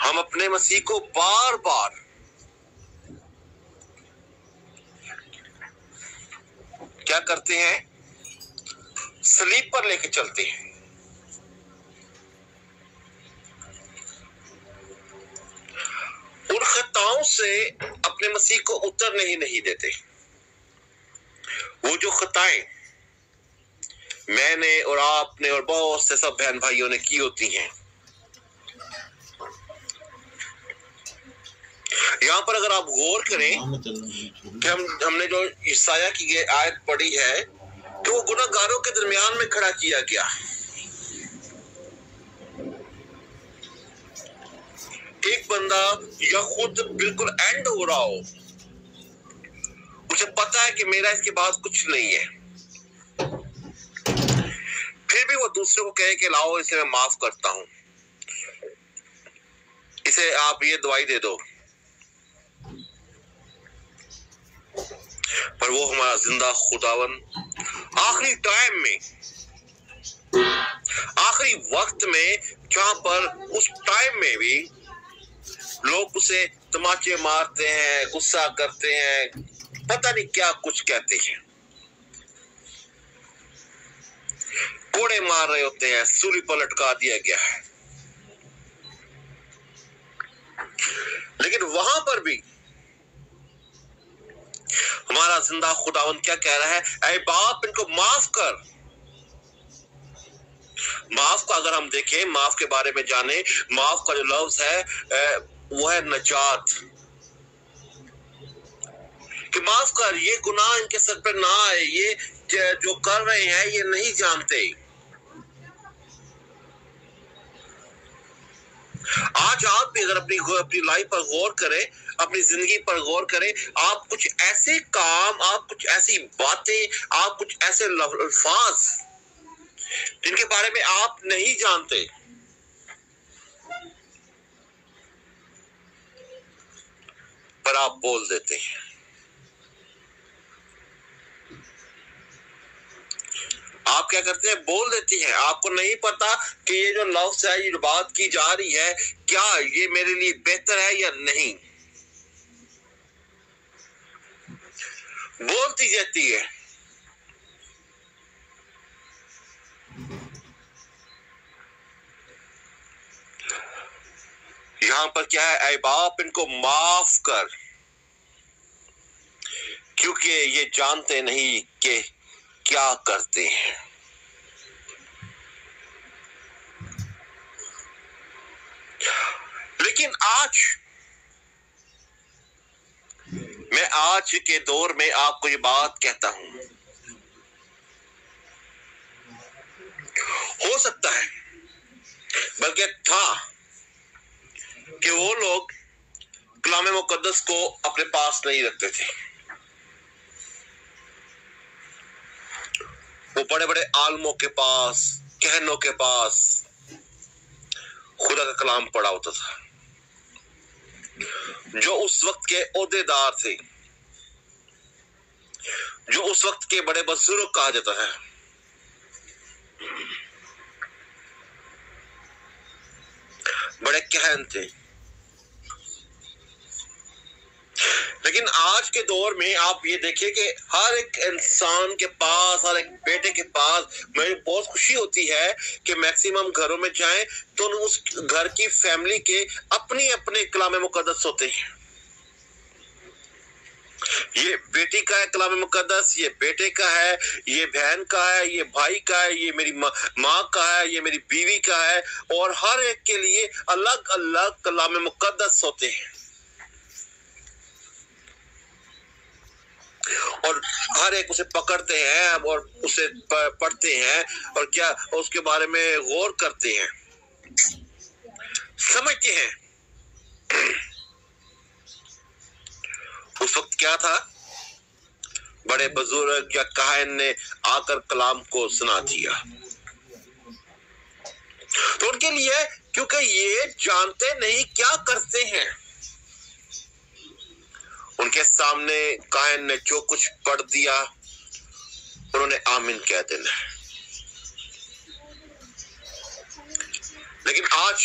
ہم اپنے مسیح کو بار بار کیا کرتے ہیں؟ صلیب پر لے کے چلتے ہیں. ان خطاؤں سے اپنے مسیح کو اترنے ہی نہیں دیتے. وہ جو خطائیں میں نے اور آپ نے اور بہت سے سب بہن بھائیوں نے کی ہوتی ہیں، یہاں پر اگر آپ غور کریں کہ ہم نے جو عیسائیہ کی یہ آیت پڑھی ہے کہ وہ گناہ گاروں کے درمیان میں کھڑا کیا گیا. ایک بندہ یا خود بالکل اینڈ ہو رہا ہو، اسے پتا ہے کہ میرا اس کے بعد کچھ نہیں ہے، پھر بھی وہ دوسرے کو کہے کہ لاؤ اسے میں معاف کرتا ہوں، اسے آپ یہ دوائی دے دو. پر وہ ہمارا زندہ خداون آخری ٹائم میں، آخری وقت میں، جہاں پر اس ٹائم میں بھی لوگ اسے تماچے مارتے ہیں، غصہ کرتے ہیں، پتہ نہیں کیا کچھ کہتے ہیں، کوڑے مار رہے ہوتے ہیں، سولی پر لٹکا دیا گیا ہے. لیکن وہاں پر بھی ہمارا زندہ خداوند کیا کہہ رہا ہے؟ اے باپ ان کو معاف کر. معاف کا اگر ہم دیکھیں، معاف کے بارے میں جانیں، معاف کا جو لفظ ہے وہ ہے نجات. کہ معاف کر، یہ گناہ ان کے سر پر نہ آئے، یہ جو کر رہے ہیں یہ نہیں جانتے. آج آپ بھی اگر اپنی لائف پر غور کریں، اپنی زندگی پر غور کریں، آپ کچھ ایسے کام، آپ کچھ ایسی باتیں، آپ کچھ ایسے الفاظ جن کے بارے میں آپ نہیں جانتے، پر آپ بول دیتے ہیں. آپ کیا کرتے ہیں؟ بول دیتی ہیں. آپ کو نہیں پتا کہ یہ جو لفظ ہے، یہ جو بات کی جا رہی ہے، کیا یہ میرے لیے بہتر ہے یا نہیں. بولتی جاتی ہے. یہاں پر کیا ہے؟ اے باپ ان کو معاف کر، کیونکہ یہ جانتے نہیں کہ کیا کرتے ہیں. لیکن میں آج کے دور میں آپ کو یہ بات کہتا ہوں، ہو سکتا ہے بلکہ تھا کہ وہ لوگ کلام مقدس کو اپنے پاس نہیں رکھتے تھے. وہ بڑے بڑے عالموں کے پاس، کہنوں کے پاس خدا کا کلام پڑھا ہوتا تھا، جو اس وقت کے عہدے دار تھے، جو اس وقت کے بڑے بزرگ کہا جاتا ہے. بڑے کہن تھے. لیکن آج کے دور میں آپ یہ دیکھیں کہ ہر ایک انسان کے پاس، ہر ایک بیٹے کے پاس، مجھے بہت خوشی ہوتی ہے کہ میکسیمم گھروں میں جائیں تو اس گھر کی فیملی کے اپنے کلام مقدس ہوتے ہیں. یہ بیٹی کا ہے کلام مقدس، یہ بیٹے کا ہے، یہ بہن کا ہے، یہ بھائی کا ہے، یہ میری ماں کا ہے، یہ میری بیوی کا ہے، اور ہر ایک کے لیے الگ الگ کلام مقدس ہوتے ہیں. اور ہر ایک اسے پکڑتے ہیں اور اسے پڑھتے ہیں اور کیا اس کے بارے میں غور کرتے ہیں، سمجھتے ہیں. اس وقت کیا تھا؟ بڑے بزرگ یا کاہن نے آ کر کلام کو سنا دیا. تو ان کے لیے، کیونکہ یہ جانتے نہیں کیا کرتے ہیں، ان کے سامنے کاہن نے جو کچھ پڑھ دیا انہوں نے آمین کہہ دینا ہے. لیکن آج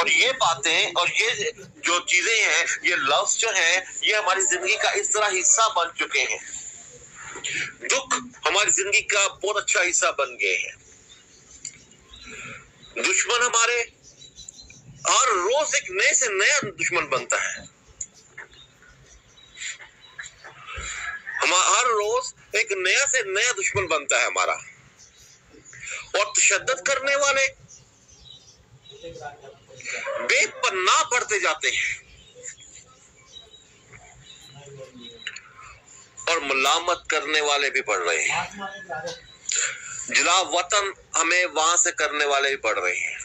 اور یہ باتیں اور یہ جو چیزیں ہیں، یہ لفظ جو ہیں، یہ ہماری زندگی کا اس طرح حصہ بن چکے ہیں، دکھ ہماری زندگی کا بہت اچھا حصہ بن گئے ہیں۔ دشمن ہمارے ہر روز ایک نئے سے نیا دشمن بنتا ہے، ہر روز ایک نیا سے نیا دشمن بنتا ہے ہمارا، اور تشدد کرنے والے بے پناہ بڑھتے جاتے ہیں، اور ملامت کرنے والے بھی بڑھ رہے ہیں، جلا وطن ہمیں وہاں سے کرنے والے بھی بڑھ رہے ہیں۔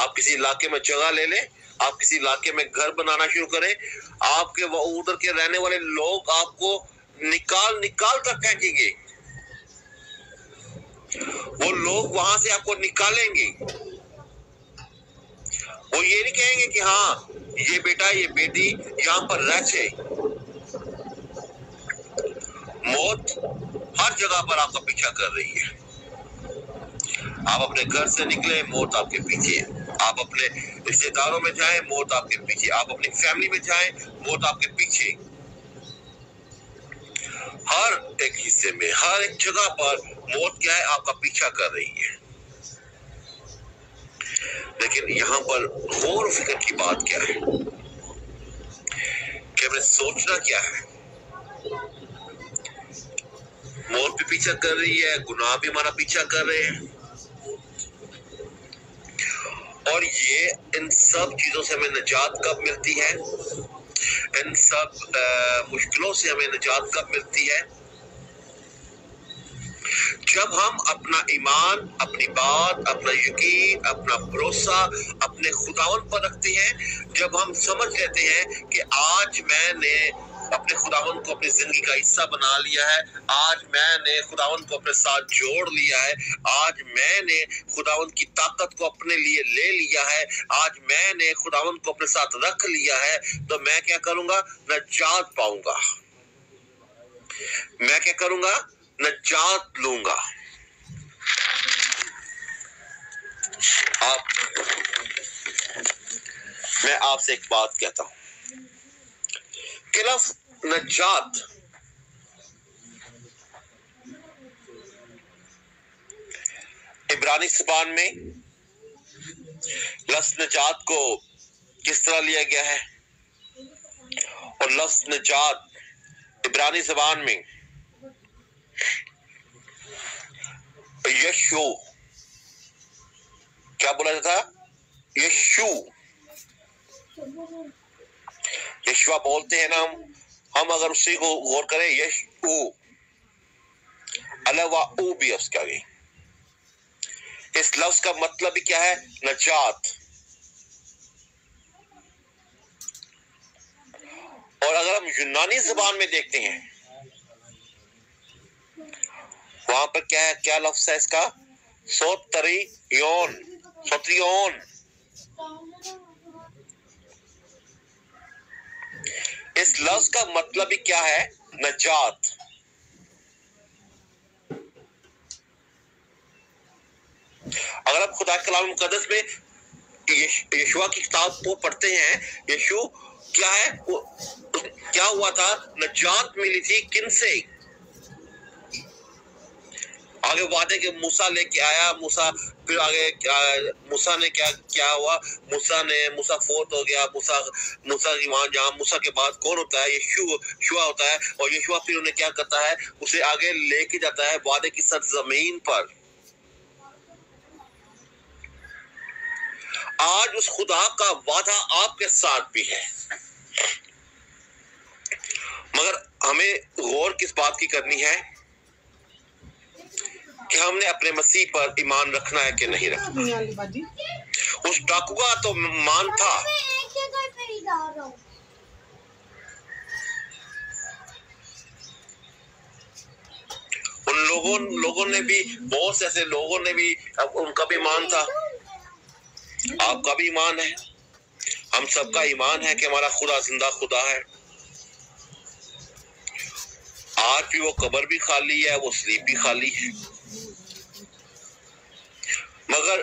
آپ کسی علاقے میں جگہ لے لیں، آپ کسی علاقے میں گھر بنانا شروع کریں، آپ کے ادھر کے رہنے والے لوگ آپ کو نکال کر پھینکیں گے، وہ لوگ وہاں سے آپ کو نکالیں گے، وہ یہ نہیں کہیں گے کہ ہاں یہ بیٹا یہ بیٹی یہاں پر رہ جائے۔ موت ہر جگہ پر آپ کا پیچھا کر رہی ہے، آپ اپنے گھر سے نکلے موت آپ کے پیچھے، آپ اپنے رشتے داروں میں جائیں موت آپ کے پیچھے، آپ اپنی فیملی میں جائیں موت آپ کے پیچھے، ہر ایک حصے میں ہر ایک جگہ پر موت کیا ہے آپ کا پیچھا کر رہی ہے۔ لیکن یہاں پر غور و فکر کی بات کیا ہے کہ ہمیں سوچنا کیا ہے، موت بھی پیچھا کر رہی ہے، گناہ بھی ہمارا پیچھا کر رہے ہیں، اور یہ ان سب چیزوں سے ہمیں نجات کب ملتی ہے، ان سب مشکلوں سے ہمیں نجات کب ملتی ہے؟ جب ہم اپنا ایمان، اپنی بات، اپنا یقین، اپنا بھروسہ اپنے خداوند پر رکھتے ہیں، جب ہم سمجھ لیتے ہیں کہ آج میں نے اپنے خداوند کو اپنی زندگی کا حصہ بنا لیا ہے، آج میں نے خداوند کو اپنے ساتھ جوڑ لیا ہے، آج میں نے خداوند کی طاقت کو اپنے لیے لے لیا ہے، آج میں نے خداوند کو اپنے ساتھ رکھ لیا ہے، تو میں کیا کروں گا؟ نجات پاؤں گا، میں کیا کروں گا؟ نجات لوں گا۔ میں آپ سے ایک بات کہتا ہوں کہ لفظ نجات عبرانی زبان میں لفظ نجات کو کس طرح لیا گیا ہے، اور لفظ نجات عبرانی زبان میں یشو کیا بولا جاتا ہے؟ یشوا بولتے ہیں نا ہم اگر اسی کو غور کریں، یشو علاوہ او بھی اس کا گئی، اس لفظ کا مطلب بھی کیا ہے؟ نجات۔ اور اگر ہم یونانی زبان میں دیکھتے ہیں وہاں پر کیا ہے، کیا لفظ ہے اس کا؟ سوتریون۔ اس لفظ کا مطلب بھی کیا ہے؟ نجات۔ اگر آپ خدا کلام مقدس میں یشوع کی کتاب کو پڑھتے ہیں، یشوع کیا ہے، کیا ہوا تھا؟ نجات ملی تھی کن سے؟ آگے وعدے کے موسیٰ لے کے آیا، موسیٰ پھر آگے موسیٰ نے کیا ہوا؟ موسیٰ فوت ہو گیا، موسیٰ ایمان جہاں موسیٰ کے بعد کون ہوتا ہے؟ یشوع ہوتا ہے، اور یشوع پھر انہیں کیا کرتا ہے؟ اسے آگے لے کے جاتا ہے وعدے کی سرزمین پر۔ آج اس خدا کا وعدہ آپ کے ساتھ بھی ہے، مگر ہمیں غور کس بات کی کرنی ہے کہ ہم نے اپنے مسیح پر ایمان رکھنا ہے کہ نہیں رکھنا۔ اس ڈاکو کا تو مان تھا، ان لوگوں نے بھی، بہت سے ایسے لوگوں نے بھی، ان کا بھی ایمان تھا، آپ کا بھی ایمان ہے، ہم سب کا ایمان ہے کہ ہمارا خدا زندہ خدا ہے۔ آج بھی وہ قبر بھی خالی ہے، وہ صلیب بھی خالی ہے، مگر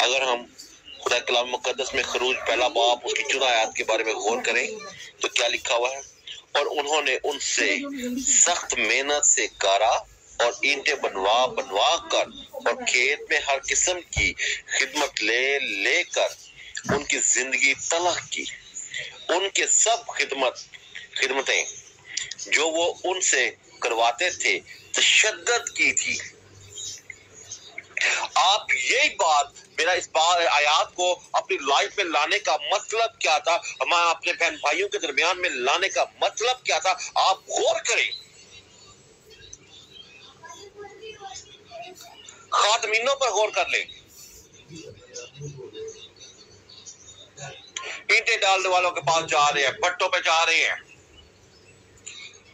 اگر ہم خدا کلام مقدس میں خروج پہلا باب اس کی 14 آیات کے بارے میں غور کریں تو کیا لکھا ہوا ہے؟ اور انہوں نے ان سے سخت محنت سے گارا اور اینٹیں بنوا کر اور کھیت میں ہر قسم کی خدمت لے کر ان کی زندگی تلخ کی۔ ان کے سب خدمتیں جو وہ ان سے کرواتے تھے تشدد کی تھی۔ آپ یہی بات میرا اس آیات کو اپنی لائف میں لانے کا مطلب کیا تھا، ہمارے اپنے بہن بھائیوں کے درمیان میں لانے کا مطلب کیا تھا، آپ غور کریں۔ خاتمینوں پر غور کر لیں، اینٹیں ڈالنے والوں کے پاس جا رہے ہیں، بٹوں پہ جا رہے ہیں۔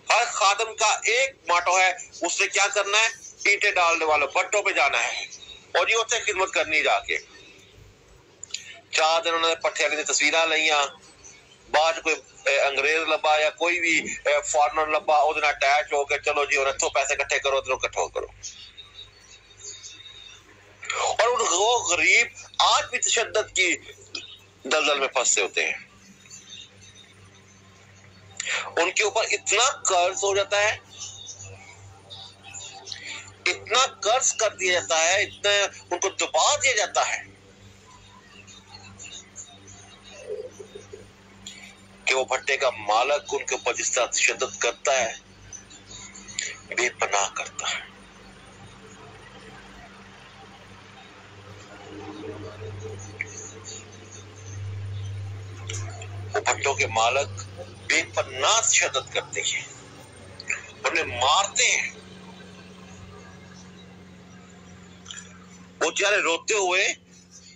ہر خادم کا ایک ماٹو ہے، اس سے کیا کرنا ہے؟ اینٹیں ڈالنے والوں بٹوں پہ جانا ہے اور یہ ہوتے خدمت کرنی جا کے۔ 4 دن انہوں نے پٹھے والی تصویریں لئیاں، بعد کوئی انگریز لبا یا کوئی بھی فارنر لبا وہ دن اٹیچ ہو کے چلو جی اور اتھو پیسے کٹھے کرو ادھر کٹھو کرو۔ اور وہ غریب آج بھی تشدد کی دلدل میں پھنسے ہوتے ہیں۔ ان کے اوپر اتنا قرض ہو جاتا ہے، اتنا قرض کر دیا جاتا ہے، اتنا ان کو دبا دیا جاتا ہے کہ وہ بھٹے کا مالک ان کے اوپر جس طرح تشدد کرتا ہے، بے پناہ کرتا ہے۔ وہ بھٹوں کے مالک بے پناہ تشدد کرتے ہیں، انہیں مارتے ہیں۔ وہ چارے روتے ہوئے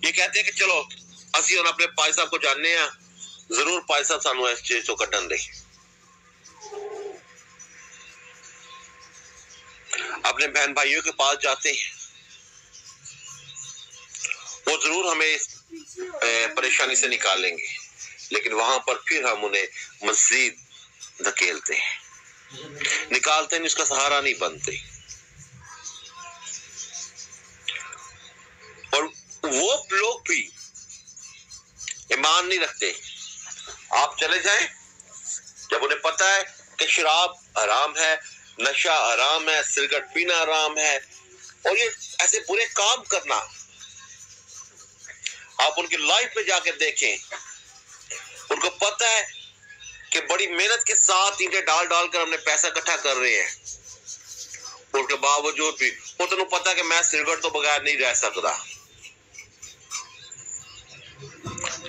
یہ کہتے ہیں کہ چلو اسی اور اپنے پائی صاحب کو جاننے ہیں، ضرور پائی صاحب سانو اس چیز تو کٹن دے۔ اپنے بہن بھائیوں کے پاس جاتے ہیں، وہ ضرور ہمیں اس پریشانی سے نکالیں گے، لیکن وہاں پر پھر ہم انہیں مزید دھکیلتے ہیں، نکالتے نہیں، اس کا سہارا نہیں بنتے۔ اور وہ لوگ بھی ایمان نہیں رکھتے۔ آپ چلے جائیں، جب انہیں پتا ہے کہ شراب حرام ہے، نشہ حرام ہے، سگریٹ پینا حرام ہے اور یہ ایسے برے کام کرنا، آپ ان کی لائف میں جا کے دیکھیں، ان کو پتا ہے کہ بڑی محنت کے ساتھ اینٹیں ڈال کر ہم نے پیسہ اکٹھا کر رہے ہیں، ان کے باوجود بھی وہ تمہیں پتا ہے کہ میں سگریٹ تو بغیر نہیں رہ سکتا۔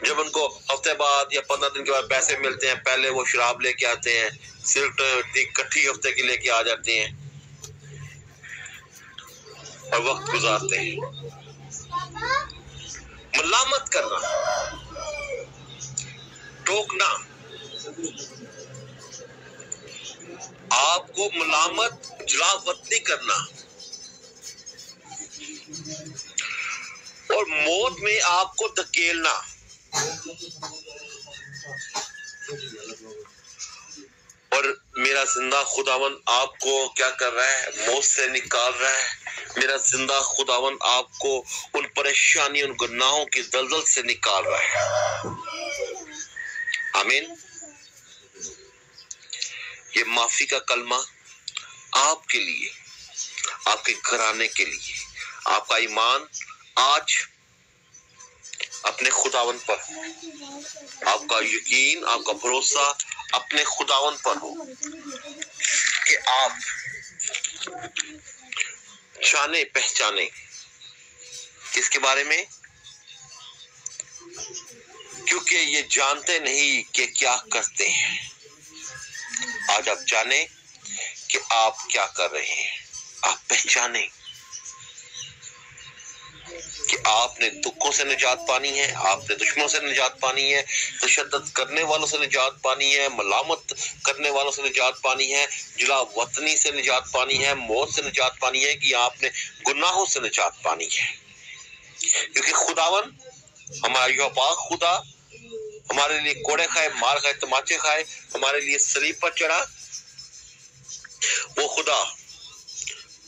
جب ان کو ہفتے بعد یا 15 دن کے بعد پیسے ملتے ہیں، پہلے وہ شراب لے کے آتے ہیں، سگریٹ اکٹھی ہفتے کی لے کے آ جاتے ہیں اور وقت گزارتے ہیں۔ ملامت کرنا، ٹوکنا، آپ کو ملامت جلا وطنی کرنا اور موت میں آپ کو دھکیلنا۔ اور میرا زندہ خداوند آپ کو کیا کر رہا ہے؟ موت سے نکال رہا ہے۔ میرا زندہ خداوند آپ کو ان پریشانی، ان گناہوں کی دلدل سے نکال رہا ہے۔ آمین۔ یہ معافی کا کلمہ آپ کے لیے، آپ کے گھرانے کے لیے، آپ کا ایمان آج اپنے خداوند پر، آپ کا یقین، آپ کا بھروسہ اپنے خداوند پر ہو کہ آپ جانے پہچانے کس کے بارے میں؟ کیونکہ یہ جانتے نہیں کہ کیا کرتے ہیں۔ آج آپ جانیں کہ آپ کیا کر رہے ہیں، آپ پہچانیں کہ آپ نے دکھوں سے نجات پانی ہے، آپ نے دشمنوں سے نجات پانی ہے، تشدد کرنے والوں سے نجات پانی ہے، ملامت کرنے والوں سے نجات پانی ہے، جلا وطنی سے نجات پانی ہے، موت سے نجات پانی ہے، کہ آپ نے گناہوں سے نجات پانی ہے۔ کیونکہ خداون ہمارا یہ پاک خدا ہمارے لیے کوڑے کھائے، مار کھائے، تماچے کھائے، ہمارے لیے صلیب پر چڑھا۔ وہ خدا